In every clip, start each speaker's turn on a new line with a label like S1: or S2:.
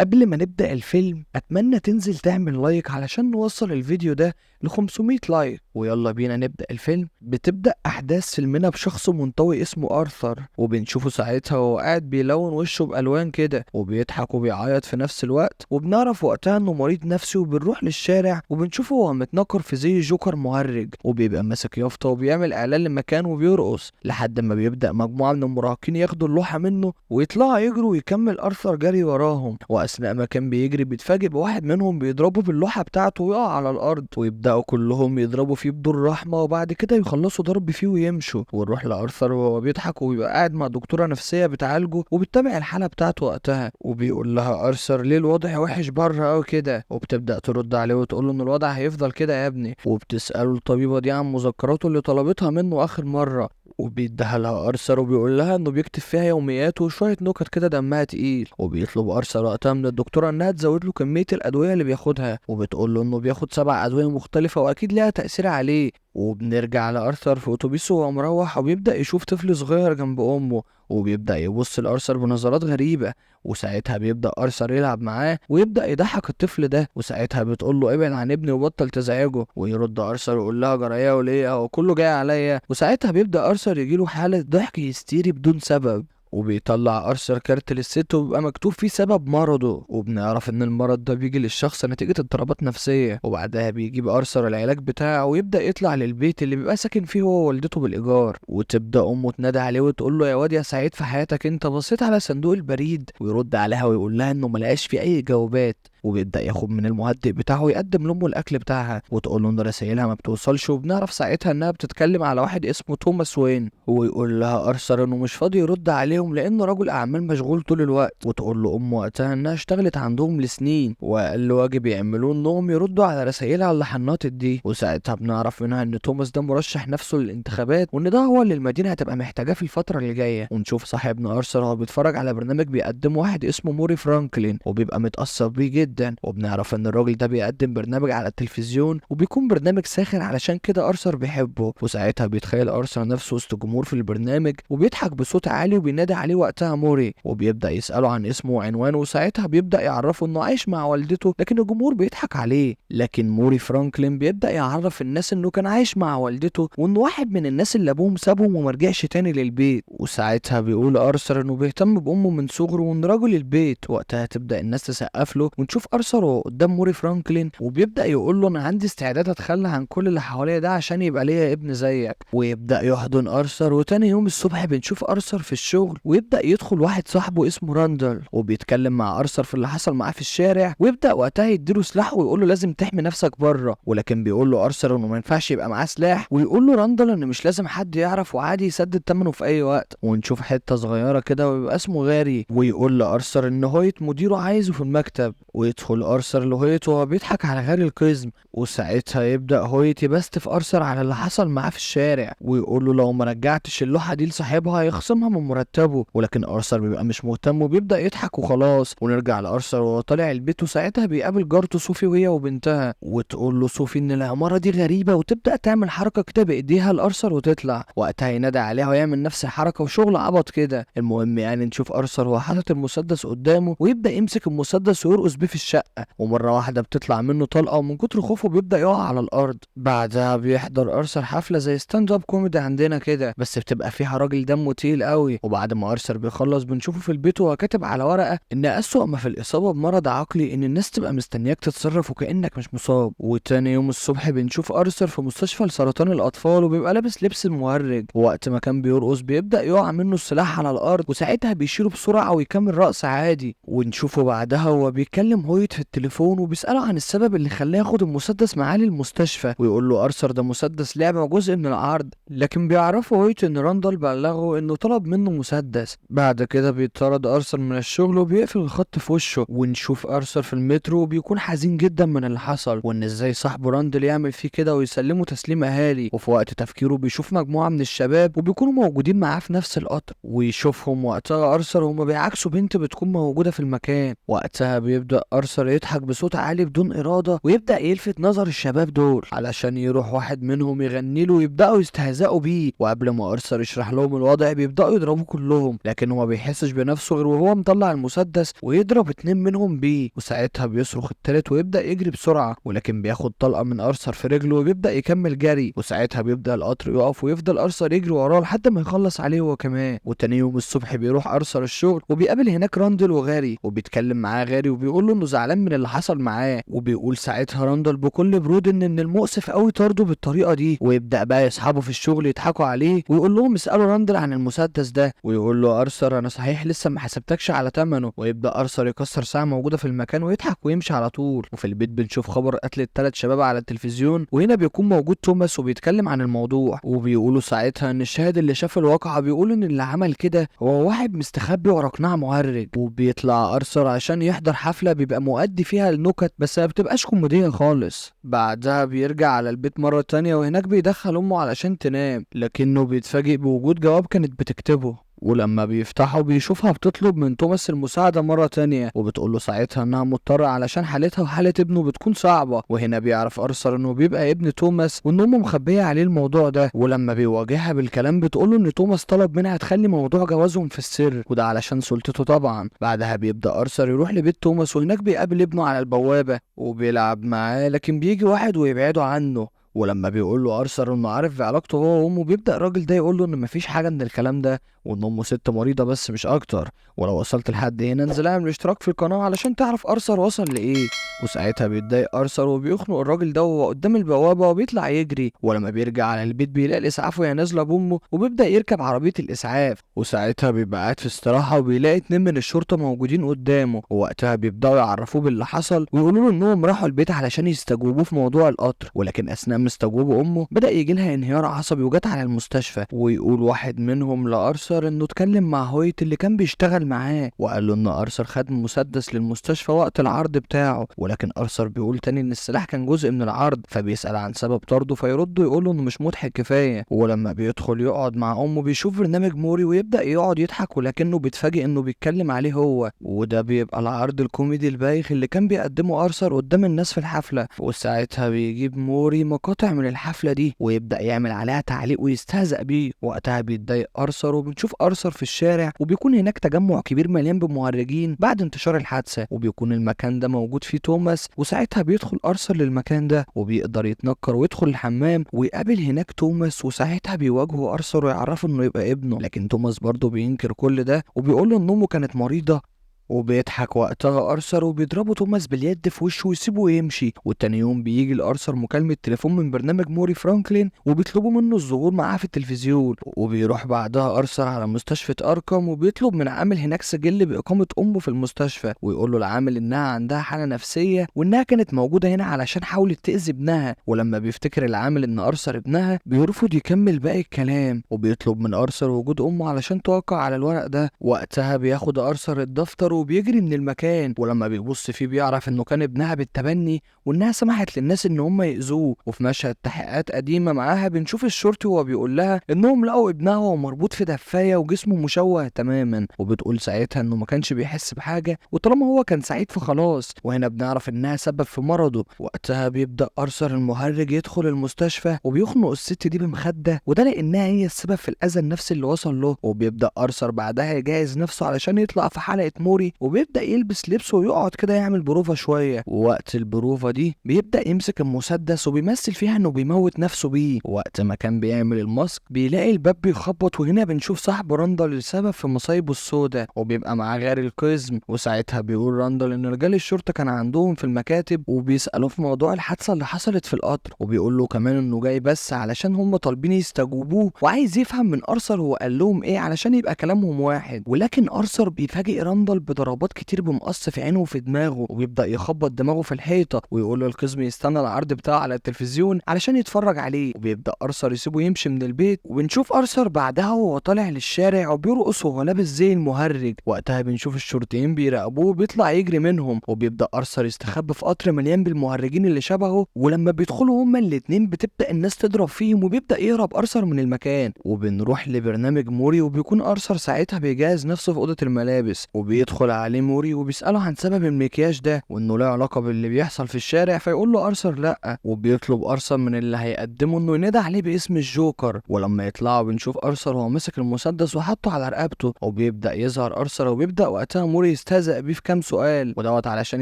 S1: قبل ما نبدأ الفيلم أتمنى تنزل تعمل لايك علشان نوصل الفيديو ده ل 500 لايك، ويلا بينا نبدأ الفيلم. بتبدأ أحداث فيلمنا بشخص منطوي اسمه أرثر، وبنشوفه ساعتها وهو قاعد بيلون وشه بألوان كده وبيضحك وبيعيط في نفس الوقت، وبنعرف وقتها إنه مريض نفسي، وبنروح للشارع وبنشوفه وهو متنكر في زي جوكر مهرج، وبيبقى ماسك يافطة وبيعمل إعلان لمكان وبيرقص لحد ما بيبدأ مجموعة من المراهقين ياخدوا اللوحة منه ويطلعوا يجروا، ويكمل أرثر جري وراهم. وأثناء ما كان بيجري بيتفاجئ بواحد منهم بيضربه باللوحة بتاعته ويقع على الأرض، ويبدأوا كلهم يضربوا فيه بدون رحمة، وبعد كده يخلصوا ضرب فيه ويمشوا. ونروح لأرثر وهو بيضحك وبيبقى قاعد مع دكتورة نفسية بتعالجه وبتتابع الحالة بتاعته وقتها، وبيقول لها أرثر ليه الوضع وحش بره أوي كده، وبتبدأ ترد عليه وتقول له إن الوضع هيفضل كده يا ابني، وبتسأله الطبيبة دي عن مذكراته اللي طلبتها منه آخر مرة، وبيديها لها أرثر وبيقول لها إنه بيكتب فيها يومياته وشوية نكت كده دمها تقيل. وبيطلب أرثر وقتها من الدكتورة إنها تزود له كمية الأدوية اللي بياخدها، وبتقول له إنه بياخد 7 أدوية مختلفة وأكيد ليها تأثير عليه. وبنرجع لأرثر في أتوبيسه وهو مروح، وبيبدأ يشوف طفل صغير جنب أمه، وبيبدأ يبص لأرثر بنظرات غريبة، وساعتها بيبدأ أرثر يلعب معاه ويبدأ يضحك الطفل ده، وساعتها بتقول له ابعد عن ابني وبطل تزعجه، ويرد أرثر ويقول لها جرايه وليه هو كله جاي عليا. وساعتها بيبدأ أرثر يجيله حالة ضحك هستيري بدون سبب، وبيطلع أرثر كارت للست وبيبقى مكتوب فيه سبب مرضه، وبنعرف إن المرض ده بيجي للشخص نتيجة اضطرابات نفسية. وبعدها بيجيب أرثر العلاج بتاعه ويبدأ يطلع للبيت اللي بيبقى ساكن فيه هو ووالدته بالإيجار، وتبدأ أمه تنادي عليه وتقول له يا واد يا سعيد في حياتك أنت بصيت على صندوق البريد، ويرد عليها ويقول لها إنه ملقاش فيه أي جوابات، وبيبدأ ياخد من المهدئ بتاعه ويقدم لأمه الأكل بتاعها وتقول له إن رسايلها ما بتوصلش، وبنعرف ساعتها إنها بتتكلم على واحد اسمه توماس وين، ويقول لها أرثر إنه مش فاضي يرد عليهم لأنه رجل أعمال مشغول طول الوقت. وتقول له أمه وقتها إنها اشتغلت عندهم لسنين وأقل واجب يعملوه إنهم يردوا على رسايلها اللي حنطت دي. وساعتها بنعرف منها إن توماس ده مرشح نفسه للانتخابات، وإن ده هو اللي المدينة هتبقى محتاجاه في الفترة اللي جاية. ونشوف صاحبنا أرثر هو بيتفرج على برنامج بيقدمه واحد اسمه موري فرانكلين وبيبقى متأثر بيه جدا، وبنعرف إن الراجل ده بيقدم برنامج على التلفزيون وبيكون برنامج ساخر علشان كده أرثر بيحبه. وساعتها بيتخيل أرثر نفسه وسط جمهور في البرنامج وبيضحك بصوت عالي وبينادي عليه وقتها موري، وبيبدأ يسأله عن اسمه وعنوانه، وساعتها بيبدأ يعرفه إنه عايش مع والدته، لكن الجمهور بيضحك عليه. لكن موري فرانكلين بيبدأ يعرف الناس إنه كان عايش مع والدته وإنه واحد من الناس اللي أبوهم سابهم ومرجعش تاني للبيت. وساعتها بيقول أرثر إنه بيهتم بأمه من صغره وإن راجل البيت. وقتها تبدأ الناس تسقف له ونشوف أرثر وهو قدام موري فرانكلين وبيبدأ يقول له أنا عندي استعداد أتخلى عن كل اللي حواليا ده عشان يبقى ليا ابن زيك، ويبدأ يحضن أرثر. وتاني يوم الصبح بنشوف أرثر في الشغل ويبدأ يدخل واحد صاحبه اسمه راندل وبيتكلم مع أرثر في اللي حصل معاه في الشارع، ويبدأ وقتها يديله سلاح ويقول له لازم تحمي نفسك بره، ولكن بيقول له أرثر إنه ما ينفعش يبقى معاه سلاح، ويقول له راندل إن مش لازم حد يعرف وعادي يسدد ثمنه في أي وقت. ونشوف حتة صغيرة كده ويبقى اسمه غاري ويقول لأرثر إن هويت مديره عايزه في المكتب، ويدخل أرثر لهويت وهو بيضحك على غاري القزم. وساعتها يبدأ هويت يبست في أرثر على اللي حصل معاه في الشارع ويقول له لو ما رجعتش اللوحة دي لصاحبها هيخصمها من مرتبه، ولكن أرثر بيبقى مش مهتم وبيبدأ يضحك وخلاص. ونرجع لأرثر وهو طالع البيت وساعتها بيقابل جارته صوفي وهي وبنتها، وتقول له صوفي إن العمارة دي غريبة وتبدأ تعمل حركة كده بإيديها لأرثر وتطلع، وقتها ينادى عليها ويعمل نفس الحركة وشغل عبط كده. المهم يعني نشوف أرثر وهو حاطط المسدس قدامه ويبدأ يمسك المسدس ويرقص بيه في الشقة، ومرة واحدة بتطلع منه طلقة ومن كتر خوفه بيبدأ يقع على الأرض. بعدها بيحضر أرثر حفلة زي ستاند اب كوميدي عندنا كده، بس بتبقى فيها راجل دمه تقيل قوي. وبعد ما أرثر بيخلص بنشوفه في البيت وهو كاتب على ورقة إن أسوأ ما في الإصابة بمرض عقلي إن الناس تبقى مستنياك تتصرف وكأنك مش مصاب. وتاني يوم الصبح بنشوف أرثر في مستشفى لسرطان الأطفال وبيبقى لابس لبس مهرج، ووقت ما كان بيرقص بيبدأ يقع منه السلاح على الأرض، وساعتها بيشيله بسرعة ويكمل رقص عادي. ونشوفه بعدها هو بيكلم هويت في التليفون وبيسأله عن السبب اللي خلاه ياخد المسدس معاه للمستشفى، ويقول له أرثر ده مسدس لعبة وجزء من العرض، لكن بيعرفوا هويت إن راندال بلغه إنه طلب منه مسدس. بعد كده بيطرد أرثر من الشغل وبيقفل الخط في وشه. ونشوف أرثر في المترو وبيكون حزين جدا من اللي حصل وإن إزاي صاحبه راندل يعمل فيه كده ويسلمه تسليم أهالي. وفي وقت تفكيره بيشوف مجموعة من الشباب وبيكونوا موجودين معاه في نفس القطر، ويشوفهم وقتها أرثر وهما بيعاكسوا بنت بتكون موجودة في المكان. وقتها بيبدأ ارثر يضحك بصوت عالي بدون اراده ويبدا يلفت نظر الشباب دول علشان يروح واحد منهم يغني له ويبداوا يستهزئوا بيه. وقبل ما ارثر يشرح لهم الوضع بيبداوا يضربوه كلهم، لكنه ما بيحسش بنفسه غير وهو مطلع المسدس ويضرب 2 منهم بيه. وساعتها بيصرخ التالت ويبدا يجري بسرعه، ولكن بياخد طلقه من ارثر في رجله وبيبدا يكمل جري. وساعتها بيبدا القطر يقف ويفضل ارثر يجري وراه لحد ما يخلص عليه هو كمان. وتاني يوم الصبح بيروح ارثر الشغل وبيقابل هناك راندل وغاري، وبيتكلم معاه غاري وبيقول له انه زعلان من اللي حصل معاه. وبيقول ساعتها راندل بكل برود ان من المؤسف قوي طرده بالطريقه دي. ويبدا بقى اصحابه في الشغل يضحكوا عليه ويقول لهم اسالوا راندل عن المسدس ده. ويقول له ارثر انا صحيح لسه ما حسبتكش على ثمنه. ويبدا ارثر يكسر ساعه موجوده في المكان ويضحك ويمشي على طول. وفي البيت بنشوف خبر قتل ال3 شباب على التلفزيون، وهنا بيكون موجود توماس وبيتكلم عن الموضوع. وبيقولوا ساعتها ان الشاهد اللي شاف الواقعه بيقول ان اللي عمل كده هو واحد مستخبي ورا قناع مهرج. وبيطلع ارثر عشان يحضر حفله بيبقى مؤدي فيها النكت بس ما بتبقاش كوميديه خالص. بعدها بيرجع على البيت مره تانية وهناك بيدخل امه علشان تنام، لكنه بيتفاجئ بوجود جواب كانت بتكتبه. ولما بيفتحه بيشوفها بتطلب من توماس المساعدة مرة تانية، وبتقوله ساعتها انها مضطرة علشان حالتها وحالة ابنه بتكون صعبة. وهنا بيعرف ارثر انه بيبقى ابن توماس وان امه مخبية عليه الموضوع ده. ولما بيواجهها بالكلام بتقوله ان توماس طلب منها تخلي موضوع جوازهم في السر، وده علشان سلطته طبعا. بعدها بيبدأ ارثر يروح لبيت توماس وهناك بيقابل ابنه على البوابة وبيلعب معاه، لكن بيجي واحد ويبعده عنه. ولما بيقول له ارثر انه عارف بعلاقته هو وامه بيبدا الراجل ده يقول له ان مفيش حاجه من الكلام ده، وان امه ست مريضه بس مش اكتر. ولو وصلت لحد هنا انزل اعمل اشتراك في القناه علشان تعرف ارثر وصل لايه. وساعتها بيتضايق ارثر وبيخنق الراجل ده وهو قدام البوابه وبيطلع يجري. ولما بيرجع على البيت بيلاقي الاسعاف وهي نازله بامه وبيبدا يركب عربيه الاسعاف. وساعتها بيبقى قاعد في استراحه وبيلاقي 2 من الشرطه موجودين قدامه، ووقتها بيبداوا يعرفوه باللي حصل ويقولوا له انهم راحوا البيت علشان يستجوبوه في موضوع القطر. ولكن اثناء ما استجوبوا امه بدا يجي لها انهيار عصبي وجت على المستشفى. ويقول واحد منهم لارثر انه اتكلم مع هويت اللي كان بيشتغل معاه وقال له ان ارثر خد مسدس للمستشفى وقت العرض بتاعه. ولكن ارثر بيقول تاني ان السلاح كان جزء من العرض، فبيسال عن سبب طرده فيرد ويقول له انه مش مضحك كفايه. ولما بيدخل يقعد مع امه بيشوف برنامج موري ويبدا يقعد يضحك، ولكنه بيتفاجئ انه بيتكلم عليه هو، وده بيبقى العرض الكوميدي البايخ اللي كان بيقدمه ارثر قدام الناس في الحفله. وساعتها بيجيب موري مقاطع من الحفله دي ويبدا يعمل عليها تعليق ويستهزأ بيه. وقتها بيتضايق ارثر وبنشوف ارثر في الشارع وبيكون هناك تجمع كبير مليان بمهرجين بعد انتشار الحادثه، وبيكون المكان ده موجود فيه توماس. وساعتها بيدخل ارثر للمكان ده وبيقدر يتنكر ويدخل الحمام ويقابل هناك توماس. وساعتها بيواجهه ارثر ويعرفه انه يبقى ابنه، لكن توماس برضه بينكر كل ده وبيقول له ان امه كانت مريضه. وبيضحك وقتها ارثر وبيضربوا توماس باليد في وشه ويسيبه يمشي. وتاني يوم بيجي لارثر مكالمه تليفون من برنامج موري فرانكلين وبيطلبوا منه الظهور معاه في التلفزيون. وبيروح بعدها ارثر على مستشفى اركام وبيطلب من عامل هناك سجل باقامه امه في المستشفى، ويقول له العامل انها عندها حاله نفسيه وانها كانت موجوده هنا علشان حاولت تاذي ابنها. ولما بيفتكر العامل ان ارثر ابنها بيرفض يكمل باقي الكلام وبيطلب من ارثر وجود امه علشان توقع على الورق ده. وقتها بياخد ارثر الدفتر وبيجري من المكان، ولما بيبص فيه بيعرف انه كان ابنها بالتبني وانها سمحت للناس ان هم يأذوه. وفي مشهد تحقيقات قديمه معاها بنشوف الشرطي وهو بيقول لها انهم لقوا ابنها وهو مربوط في دفايه وجسمه مشوه تماما، وبتقول ساعتها انه ما كانش بيحس بحاجه وطالما هو كان سعيد فخلاص. وهنا بنعرف انها سبب في مرضه. وقتها بيبدأ ارثر المهرج يدخل المستشفى وبيخنق الست دي بمخده، وده لانها هي السبب في الاذى النفسي اللي وصل له. وبيبدأ ارثر بعدها يجهز نفسه علشان يطلع في حلقه موري وبيبدأ يلبس لبسه ويقعد كده يعمل بروفة شوية. ووقت البروفة دي بيبدأ يمسك المسدس وبيمثل فيها انه بيموت نفسه بيه. وقت ما كان بيعمل الماسك بيلاقي الباب بيخبط، وهنا بنشوف صاحب راندل السبب في مصايبه السوداء وبيبقى معاه غير القزم. وساعتها بيقول راندل ان رجال الشرطة كان عندهم في المكاتب وبيسألوه في موضوع الحادثة اللي حصلت في القطر، وبيقول له كمان انه جاي بس علشان هم طالبين يستجوبوه وعايز يفهم من ارثر هو قال لهم ايه علشان يبقى كلامهم واحد. ولكن ارثر بيفاجئ راندل بضربات كتير بمقص في عينه وفي دماغه وبيبدأ يخبط دماغه في الحيطة ويقول له القزم يستنى العرض بتاعه على التلفزيون علشان يتفرج عليه. وبيبدأ ارثر يسيبه يمشي من البيت، وبنشوف ارثر بعدها وهو طالع للشارع وبيرقص وهو لابس زي المهرج. وقتها بنشوف الشرطيين بيراقبوه وبيطلع يجري منهم، وبيبدأ ارثر يستخبى في قطر مليان بالمهرجين اللي شبهه. ولما بيدخلوا هما الاتنين بتبدأ الناس تضرب فيهم وبيبدأ يهرب ارثر من المكان. وبنروح لبرنامج موري وبيكون ارثر ساعتها بيجهز نفسه في أوضة الملابس وبيدخل بيدخل عليه موري وبيسأله عن سبب المكياج ده وانه له علاقة باللي بيحصل في الشارع، فيقول له ارثر لا، وبيطلب ارثر من اللي هيقدمه انه ينادى عليه باسم الجوكر. ولما يطلعوا بنشوف ارثر وهو ماسك المسدس وحطه على رقبته، وبيبدأ يظهر ارثر، وبيبدأ وقتها موري يستهزأ بيه في كام سؤال ودوت علشان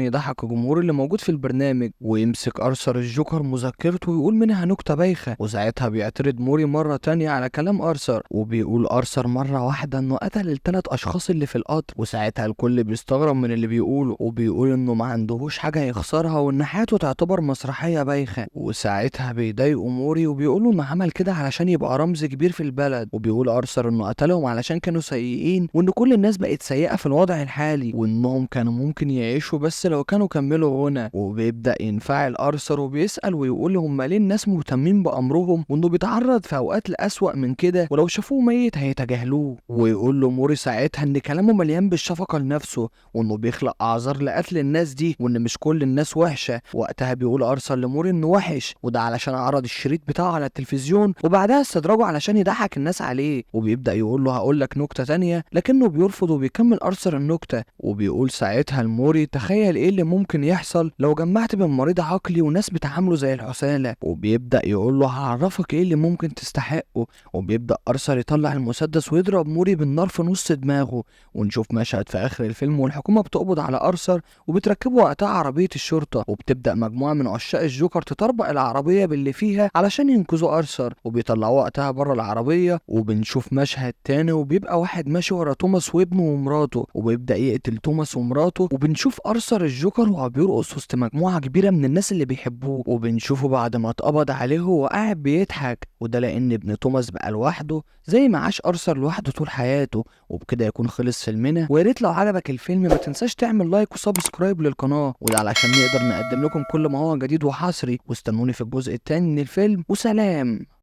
S1: يضحك الجمهور اللي موجود في البرنامج. ويمسك ارثر الجوكر مذكرته ويقول منها نكتة بايخة، وساعتها بيعترض موري مرة تانية على كلام ارثر، وبيقول ارثر مرة واحدة انه قتل الثلاث اشخاص اللي في القطر. وساعتها الكل بيستغرب من اللي بيقوله، وبيقول انه ما عندهوش حاجة يخسرها وان حياته تعتبر مسرحية بايخة. وساعتها بيضايقوا موري وبيقولوا انه عمل كده علشان يبقى رمز كبير في البلد. وبيقول ارثر انه قتلهم علشان كانوا سيئين، وان كل الناس بقت سيئة في الوضع الحالي، وانهم كانوا ممكن يعيشوا بس لو كانوا كملوا غنى. وبيبدأ ينفعل ارثر وبيسأل ويقول هم ليه الناس مهتمين بامرهم، وانه بيتعرض في اوقات لأسوأ من كده، ولو شافوه ميت هيتجاهلوه. ويقول له موري ساعتها ان كلامه مليان بالشفقة لنفسه، وانه بيخلق اعذار لقتل الناس دي، وان مش كل الناس وحشة. وقتها بيقول ارثر لموري انه وحش، وده علشان عرض الشريط بتاعه على التلفزيون وبعدها استدرجه علشان يضحك الناس عليه. وبيبدأ يقول له هقول لك نكتة تانية، لكنه بيرفض وبيكمل ارثر النكتة. وبيقول ساعتها لموري تخيل ايه اللي ممكن يحصل لو جمعت بين مريض عقلي وناس بتعامله زي العسالة. وبيبدأ يقول له هعرفك ايه اللي ممكن تستحقه. وبيبدأ ارثر يطلع المسدس ويضرب موري بالنار في نص دماغه. ونشوف مشهد في اخر الفيلم والحكومة بتقبض على ارثر وبتركبه وقتها عربية الشرطة، وبتبدأ مجموعة من عشاق الجوكر تطربق العربية باللي فيها علشان ينقذوا ارثر، وبيطلعوه وقتها بره العربية. وبنشوف مشهد تاني وبيبقى واحد ماشي ورا توماس وابنه ومراته، وبيبدأ يقتل توماس ومراته. وبنشوف ارثر الجوكر وهو بيرقص وسط مجموعة كبيرة من الناس اللي بيحبوه، وبنشوفه بعد ما اتقبض عليه وهو قاعد بيضحك، وده لان ابن توماس بقى لوحده زي ما عاش ارثر لوحده طول حياته. وبكده يكون خلص فيلمنا، ويا ريت لو عجبك الفيلم ما تنساش تعمل لايك وسبسكرايب للقناة، وده علشان نقدر نقدم لكم كل ما هو جديد وحصري. واستنوني في الجزء التاني من الفيلم، وسلام.